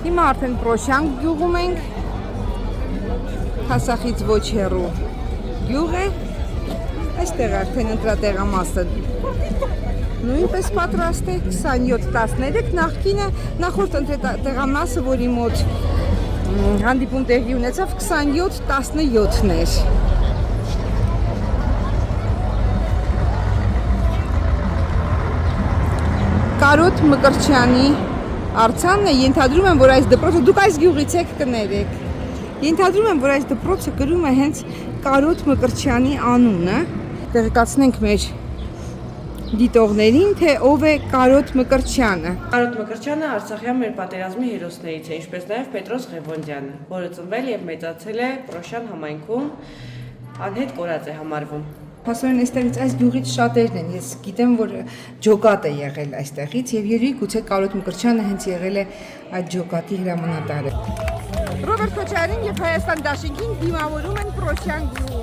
Հիմա արդեն Պրոշյան գյուղում ենք, Հասախից ոչ հեռու գյուղ է, այստեղ արդեն ընտրատեղամասը նույնպես պատրաստ է 27-13 նախկինը նախորդ ընտրատեղամասը, որի մոտ հանդիպում տեղի ունեցավ 27-17-ն էր։ Կարոտ Մկրտչյանի արձանն է, ենթադրում եմ, որ այս դպրոցը, դուք այս գյուղից եք կներեք, ենթադրում եմ, որ այս դպրոցը կրում է հենց Կարոտ Մկրտչյանի անունը, տեղեկացնենք մեր դիտողներին, թե ով է Կարոտ Մկրտչյանը։ Կարոտ Մկրտչյանը Արցախյան մեր պատերազմի հերոսներից է, ինչպես նաև Պետրոս Ղևոնդյանը, որը ծնվել եւ մեծացել է Պրոշյան համայնքում, անհետ կորած է համարվում։ Հասարեն այստեղից այս գյուղից շատերն են, ես գիտեմ, որ ջոկատ է եղել այստեղից եւ երևի գուցե Կարոտ Մկրտչյանը հենց եղել է այդ ջոկատի հրամանատարը։ Ռոբերտ Քոչարյանին եւ Հայաստան Դաշինքին դիմավորում են Պրոշյան գյուղում։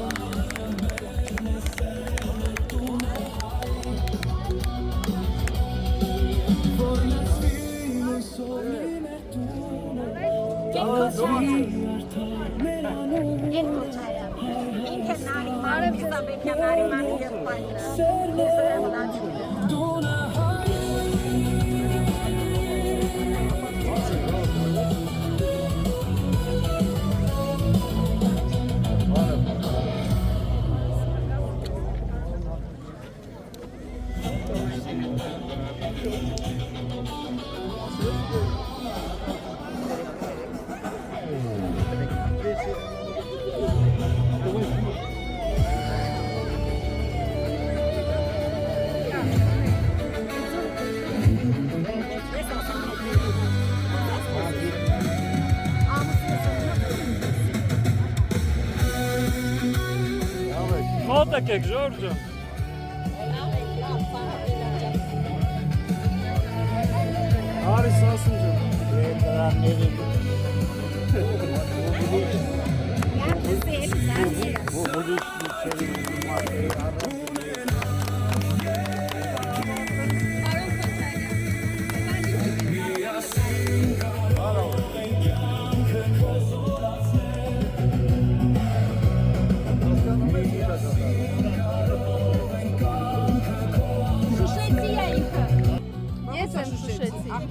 Մոտ եկեք, Ժորժը։ Արի սասուն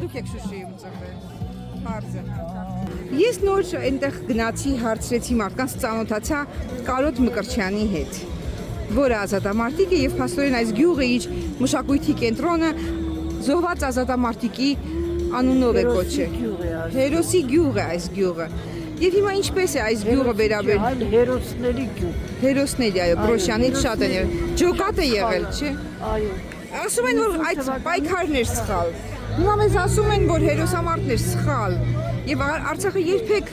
Դուք եք Շուշիում ծնվել, պարզը։ Ես նոր այնտեղ գնացի, հարցրեցի մարդկանց, ծանոթացա Կարոտ Մկրտչյանի հետ, որը ազատամարտիկ է եւ փաստորեն այս գյուղը իր մշակույթի կենտրոնը զոհված ազատամարտիկի անունով է կոչել։ Հերոսի գյուղ է այս գյուղը։ Եվ հիմա ինչպես է այս գյուղը վերաբերվում։ Հերոսների գյուղ։ Հերոսների, այո, Պրոշյանից շատ են եղել։ Ջոկատ է եղել, չէ։ Այո։ Ասում են, որ այդ պայքարն էր սխալ։ Հիմա մեզ ասում են, որ հերոսամարտն էր սխալ եւ Արցախը երբեք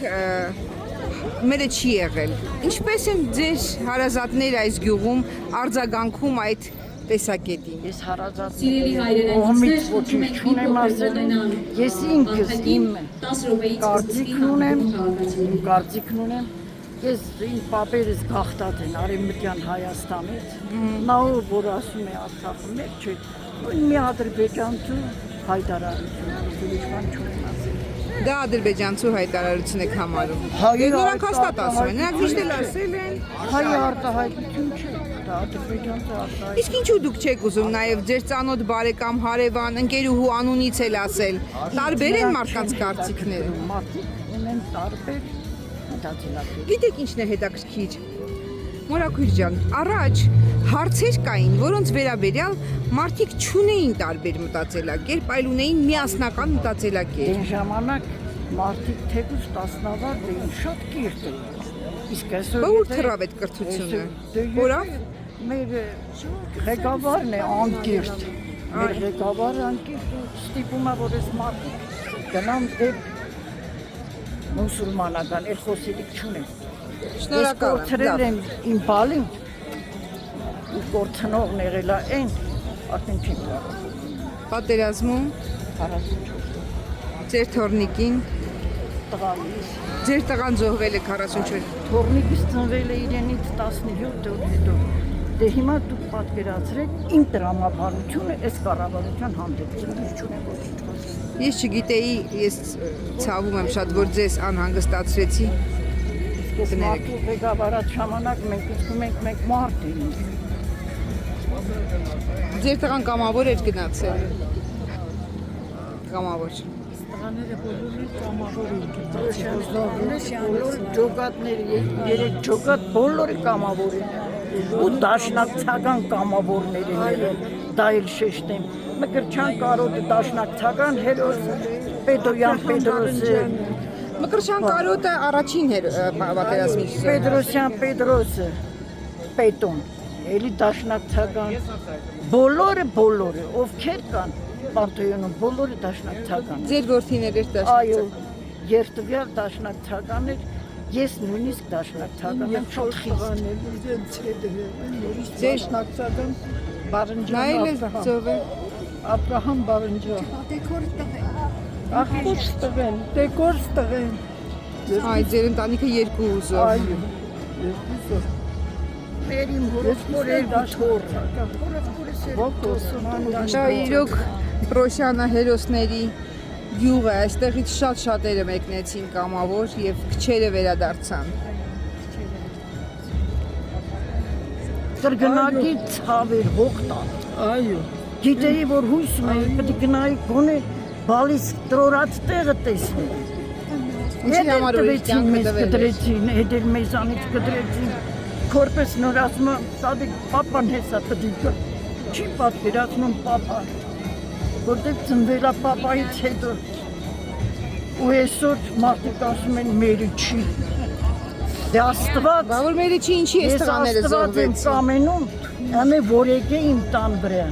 մերը չի եղել։ Ինչպես են ձեր հարազատները այս գյուղում արձագանքում այդ տեսակետին։ Ես հարազատների կողմից ոչինչ չունեմ ասել, ես ինքս իմ կարծիքն ունեմ, ես իմ պապերս գաղթած են Արևմտյան Հայաստանից, նա որ ասում է Արցախը մեր չէ, մի ադրբեջանցու հայտարարություն, ես բան չունեմ ասել։ Դա ադրբեջանցու հայտարարություն եք համարում։ Նրանք հաստատ ասում են, նրանք միշտ էլ ասել են։ Հայ արտահայտություն չէ, դա ադրբեջանցու արտահայտություն։ Իսկ ինչու դուք չեք ուզում նաև ձեր ծանոթ բարեկամ, հարևան, ընկերուհու անունից էլ ասել։ Տարբեր են մարդկանց կարծիքները։ Մարդիկ ունեն տարբեր մտածելակերպ։ Գիտեք ինչն է հետաքրքիր։ Մորաքույր ջան, առաջ հարցեր կային, որոնց վերաբերյալ մարդիկ չունեին տարբեր մտածելակերպ, այլ ունեին միասնական մտածելակերպ։ Այն ժամանակ մարդիկ թեկուզ տասնավար էին, շատ կիրթ էին։ Իսկ այսօր Ուր թռավ այդ կրթությունը։ Որով։ Մեր ղեկավարն է անկիրթ։ Մեր ղեկավարը անկիրթ ու ստիպում է, որ այս մարդիկ գնան դեպ մուսուլմանական, էլ խոսելիք չունեն։ Ես կորցրել եմ իմ բալին ու կորցնողն եղել է այն, արդեն չեմ կարող։ Պատերազմում 44 ձեր թորնիկին, տղայիս։ ձեր տղան զոհվել է 44։ Թորնիկս ծնվել է իրենից 17 օր հետո։ Դե հիմա դուք պատկերացրեք իմ տրամաբանությունը այս կառավարության հանդեպ։ Ես չունեմ ոչինչ խոսել։ Ես չգիտեի, ես ցավում եմ շատ, որ ձեզ անհանգստացրեցի։ Ես մարդու ղեկավարած ժամանակ մենք ուզում ենք մենք մարդ էինք։ Ձեր տղան կամավոր էր գնացել։ Կամավոր։ Տղաները բոլորին կամավոր էին։ Բոլոր ջոկատները, երեք ջոկատ բոլորը կամավոր են։ Ու դաշնակցական կամավորներ են, դա էլ շեշտեմ։ Մկրտչյան կարոտը դաշնակցական հերոս Պետոյան Պետրոսը, Մկրտչյան կարոտը առաջին էր պատերազմի Պետրոսյան Պետրոսը, Պետոն, էլի դաշնակցական, բոլորը, ովքեր կան Պանթեոնում, բոլորը դաշնակցական։ Ձեր որդիներ էր Այո, դաշնակցական։ երթվյալ դաշնակցական էր, ես նույնիսկ դաշնակցական եմ շատ խիստ։ Ձեր Դաշնակցական նայել Բարնջյան եք ծովը։ Աբրահամ Բարնջյան։ Ախոս տղեն, դեկոր տղեն։ Այ ձեր ընտանիքը երկու ուզով։ Այո, երկուսը։ Մերիմ հորոստորել դաթոր։ Դա իրոք Պրոշյանը հերոսների գյուղ է, այստեղից շատ շատերը մեկնեցին կամավոր եւ քչերը վերադարձան։ Կրգնակի ցավեր հողտան։ Այո։ Գիտեի, որ հույսում էի, պետք է գնայի գոնե բալիս տրորած տեղը տեսնի։ Ինչի համար ուրիշ կյանքը մեզ տվել էր։ կդրեցին, հետեր մեզանից կդրեցին։ Քորպես նոր ասում եմ, տադիկ պապան հեսա պդիկը։ Չի պատկերացնում պապան, որտեղ ծնվելա պապայից հետո։ Ու այսօր մարդիկ ասում են մերի չի։ Դե Աստված, Բա որ մերը չի ինչի էս ես տղաները Աստված եմ զոհվեցին։ կամենում, ամե որ եկե իմ տան վրա։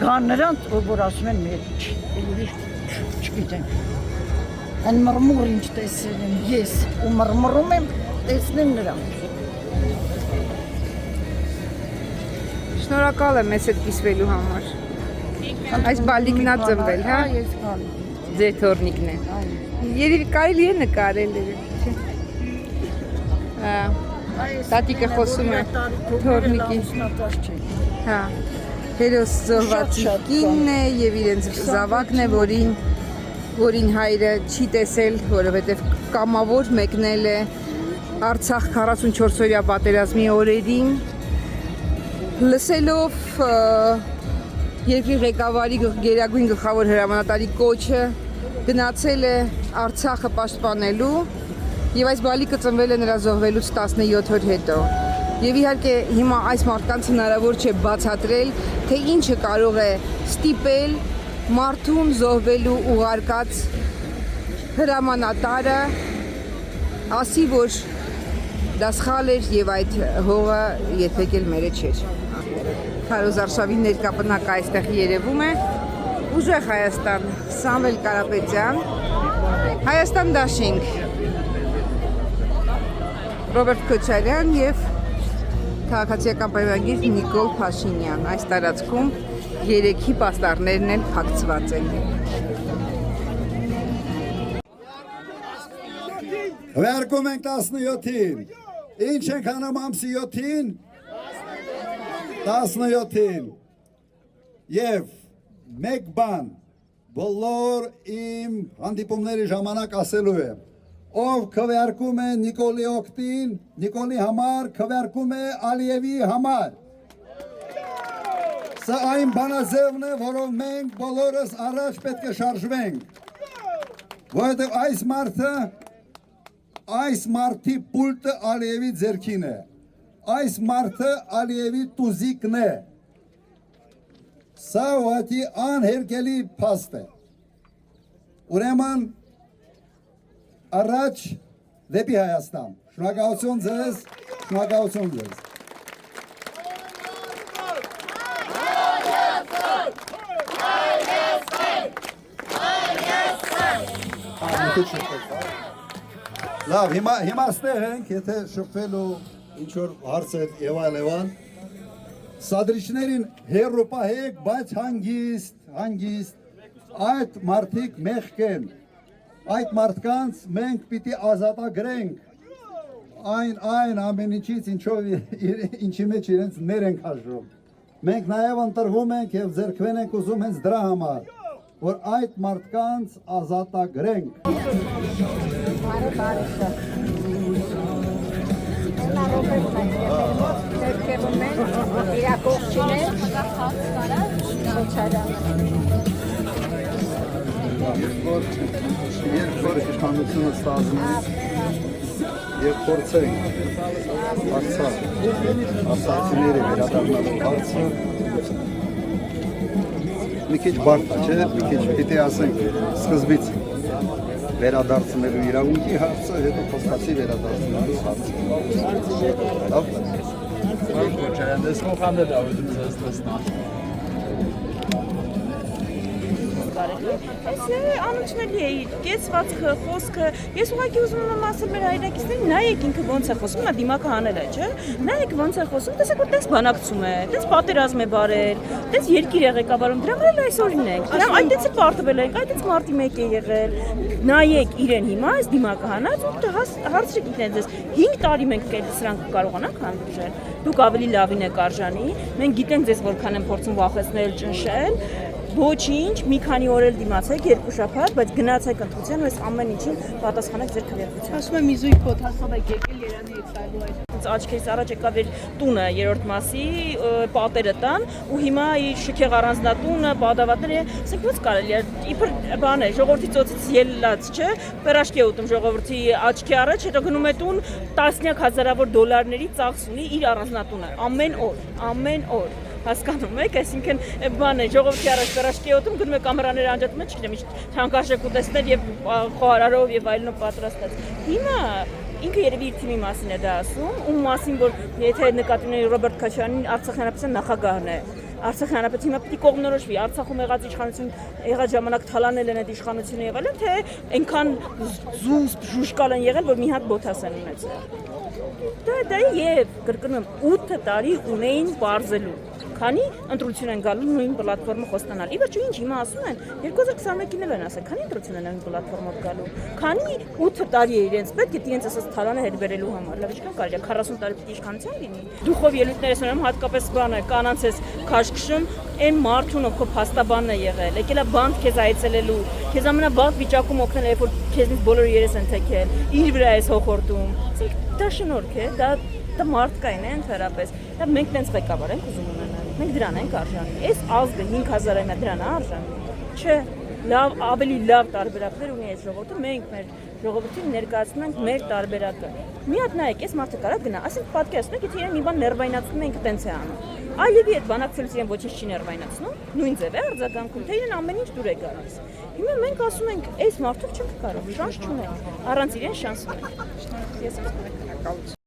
Կան նրանց, որ ասում են մերի չի։ Ուրիշ չգիտեմ։ Այն մրմուր ինչ տեսել եմ ես, ու մրմռում եմ տեսնեմ նրանց։ Շնորհակալ եմ մեզ հետ կիսվելու համար։ Այս բալիկն ա ծնվել, հա։ Ես կան։ Ձեր թորնիկն է։ Երևի կարելի է նկարել չէ։ Տատիկը խոսում է թորնիկի։ Հա։ Հերոս զոհվածի Շատ կինն է եւ իրենց զավակն է, որին հայրը չի տեսել, որովհետեւ կամավոր մեկնել է Արցախ 44-օրյա պատերազմի օրերին։ Լսելով երկրի ղեկավարի գերագույն գլխավոր հրամանատարի կոչը գնացել է Արցախը պաշտպանելու եւ այս բալիկը ծնվել է նրա զոհվելուց 17 օր հետո։ Եվ իհարկե հիմա այս մարդկանց հնարավոր չէ բացատրել, թե ինչը կարող է ստիպել մարդուն զոհվելու ուղարկած հրամանատարը ասի, որ դա սխալ էր եւ այդ հողը երբեք էլ մերը չէր։ Քարոզ Արշավի ներկապնակը այստեղ երևում է։ Ուժեղ Հայաստան, Սամվել Կարապետյան, Հայաստան դաշինք, Ռոբերտ Քոչարյան եւ քաղաքացիական պայմանագիր Նիկոլ Փաշինյան։ Այս տարածքում երեքի պաստառներն էլ փակցված են։ Վերկում ենք 17-ին։ Ինչ ենք անում ամսի 7-ին։ 17-ին։ Եվ մեկ բան բոլոր իմ հանդիպումների ժամանակ ասելու եմ։ Ով քվեարկում է Նիկոլի օգտին, Նիկոլի համար, քվեարկում է Ալիևի համար։ Սա այն բանաձևն է, որով մենք բոլորս առաջ պետք է շարժվենք։ Որովհետև այս մարդի պուլտը Ալիևի ձեռքին է։ Այս մարդը Ալիևի տուզիկն է։ Սա ուղղակի անհերքելի փաստ է։ Ուրեմն առաջ դեպի Հայաստան։ Շնորհակալություն ձեզ, շնորհակալություն ձեզ։ Լավ, հիմա ստեղ ենք, եթե շփվելու ինչ-որ հարցեր եւ այլն, սադրիչներին հերո պահեք, բայց հանգիստ, այդ մարդիկ մեղք են, այդ մարդկանց մենք պիտի ազատագրենք այն ամեն ինչից, ինչի մեջ իրենց ներ ենք հաշվում։ Մենք նաև ընտրվում ենք եւ ձեռքվեն ենք ուզում հենց դրա համար, որ այդ մարդկանց ազատագրենք։ Երբ որ իշխանությունը ստազում է եւ փորձենք արցախցիների վերադառնալու հարցը մի քիչ բարդ է, չէ՞, մի քիչ պիտի ասենք սկզբից վերադարձնելու իրավունքի հարցը, հետո փոստացի վերադարձնելու հարցը։ Լավ։ Դες խոխանդ է ուզում ձեզ տեսնել։ Այս անուշնելի է իր կեցվածքը, խոսքը, ես ուղղակի ուզում եմ ասել մեր հայրենակիցներին, նայեք ինքը ոնց է խոսում, նա դիմակը հանել է, չէ՞։ Նայեք ոնց է խոսում, տեսեք որ տես բանակցում է, տես պատերազմ է բարել, տես երկիր է ղեկավարում, դրա վրա այս օրինն ենք։ Դրա այդտեղից է պարտվել ենք, այդտեղից մարտի 1 է եղել։ Նայեք իրեն հիմա այս դիմակը հանած ու հարցրեք ինքներդ ձեզ 5 տարի մենք սրանք կարողանանք հանդուրժել։ Դուք ավելի լավին եք արժանի, մենք գիտենք ձեզ որքան են փորձում վախեցնել, ճնշել։ Ոչինչ, մի քանի օր էլ դիմացեք, 2 շաբաթ, բայց գնացեք ընտրության ու այս ամեն ինչին պատասխանեք ձեր քվեարկությամբ։ Ասում եմ իզույգ փոթասով եք եկել Երանի հետ տալու այդ։ Աչքերից առաջ եկավ իր տունը, 3-րդ մասի պատերը տան ու հիմա իր շքեղ առանձնատունը, բադավատները, ասենք ո՞նց կարելի է, իբր բան է, ժողովրդի ծոցից ելած, չէ՞, պերաշկի է ուտում ժողովրդի աչքի առաջ, հետո գնում է տուն տասնյակ հազարավոր դոլարների ծախս ունի իր առանձնատունը, ամեն օր։ Հասկանում եք, այսինքն բան է, ժողովրդի առաջ պերաշկի ուտում, գնում է կամերաները անջատում է, չգիտեմ, թանկարժեք ուտեսներ եւ խոհարարով եւ այլնով պատրաստած։ Հիմա ինքը երևի իր թիմի մասին է դա ասում, ում մասին որ եթե նկատի ունի Ռոբերտ Քոչարյանին Արցախի հանրապետության նախագահն է։ Արցախի հանրապետությունը հիմա պիտի կողմնորոշվի, Արցախում եղած իշխանություն եղած ժամանակ թալանել են այդ իշխանությունը եղել են, թե այնքան զուսպ ժուշկալ են եղել, որ մի հատ բոթաս են ունեցել։ Դա եւ կրկնում եմ 8 տարի ունեին բարձելու։ Քանի ընտրություն են գալու նույն պլատֆորմը խոստանալ։ Ի վերջո ինչ հիմա ասում են 2021-ին էլ են ասել, քանի ընտրություն են նույն պլատֆորմով գալու։ Քանի 8 տարի է իրենց պետք է իրենց ասած թալանը հետ բերելու համար։ Լավ ինչքան կարելի է 40 տարի պիտի իշխանության լինի։ Դուխով ելույթներս ունեմ հատկապես բանը կանանց ես քաշքշում այն մարդուն ով քո փաստաբանն է եղել, եկել է բանտ քեզ այցելելու, քեզ ամենաբաղ վիճակում օգնել, երբ որ քեզնից բոլորը երես են թեքել, իր վրա ես հոխորտում։ Դա շնորհք է, դա մարդկային է ընդհանրապես։ Դա մենք տենց ղեկավար ենք ուզում ունենալ։ Մենք դրան ենք արժանի։ Այս ազգը 5000-ը դրան է արժանի։ Չէ, լավ, ավելի լավ տարբերակներ ունի այս ժողովուրդը, մենք մեր ժողովրդին ներկայացնում ենք մեր տարբերակը։ Մի հատ նայեք, այս մարդը կարա գնա, ասենք պատկերացնեք, եթե իրեն մի բան ներվայնացնում ենք, տենց է անում։ Այլևի այդ բանակցելուց իրեն ոչինչ չի ներվայնացնում, նույն ձև է արձագանքում, թե իրեն ամեն ինչ դուր է գալիս։ Հիմա մենք ասում ենք, այս մարդով չենք կարող, շանս չունենք, առանց իրեն շանս ունենք։ Ես